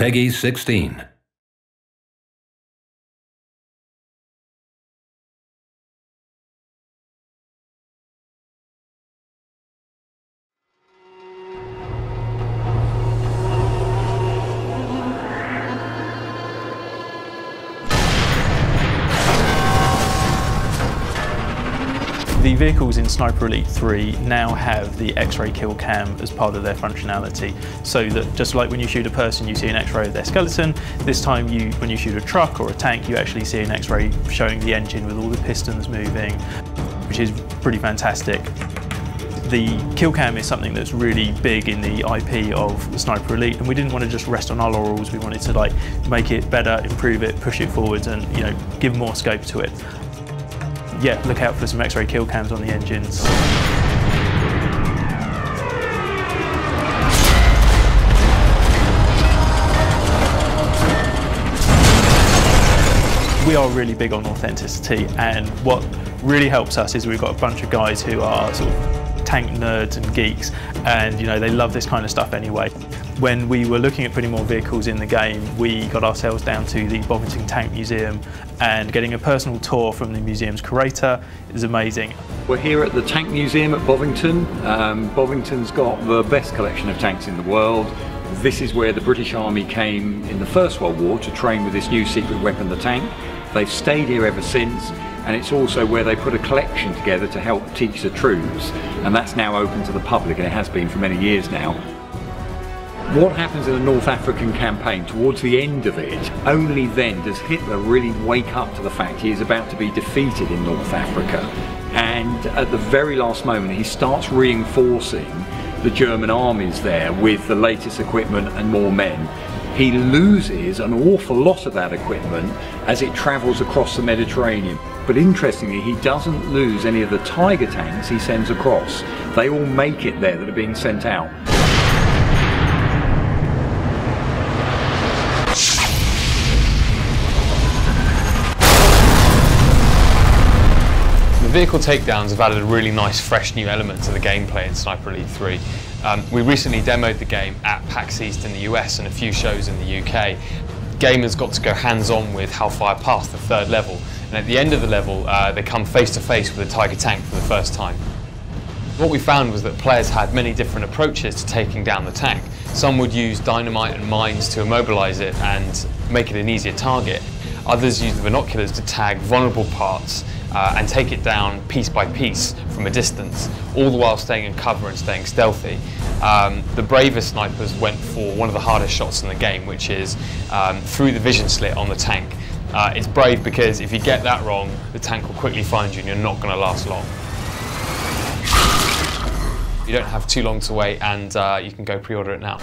Peggy 16. The vehicles in Sniper Elite 3 now have the X-ray kill cam as part of their functionality, so that just like when you shoot a person you see an X-ray of their skeleton, this time when you shoot a truck or a tank you actually see an X-ray showing the engine with all the pistons moving, which is pretty fantastic. The kill cam is something that's really big in the IP of Sniper Elite, and we didn't want to just rest on our laurels. We wanted to make it better, improve it, push it forwards, and give more scope to it. Yeah, look out for some X-ray kill cams on the engines. We are really big on authenticity, and what really helps us is we've got a bunch of guys who are sort of tank nerds and geeks, and they love this kind of stuff anyway. When we were looking at putting more vehicles in the game, we got ourselves down to the Bobbington Tank Museum, and getting a personal tour from the museum's curator is amazing. We're here at the Tank Museum at Bobbington. Bobbington's got the best collection of tanks in the world. This is where the British Army came in the First World War to train with this new secret weapon, the tank. They've stayed here ever since, and it's also where they put a collection together to help teach the troops, and that's now open to the public, and it has been for many years now. What happens in the North African campaign, towards the end of it, only then does Hitler really wake up to the fact he is about to be defeated in North Africa. And at the very last moment he starts reinforcing the German armies there with the latest equipment and more men. He loses an awful lot of that equipment as it travels across the Mediterranean. But interestingly, he doesn't lose any of the Tiger tanks he sends across. They all make it there that are being sent out. The vehicle takedowns have added a really nice fresh new element to the gameplay in Sniper Elite 3. We recently demoed the game at PAX East in the US and a few shows in the UK. Gamers got to go hands-on with Hellfire past the third level, and at the end of the level they come face to face with a Tiger tank for the first time. What we found was that players had many different approaches to taking down the tank. Some would use dynamite and mines to immobilize it and make it an easier target. Others used the binoculars to tag vulnerable parts and take it down piece by piece from a distance, all the while staying in cover and staying stealthy. The bravest snipers went for one of the hardest shots in the game, which is through the vision slit on the tank. It's brave because if you get that wrong, the tank will quickly find you and you're not going to last long. You don't have too long to wait, and you can go pre-order it now.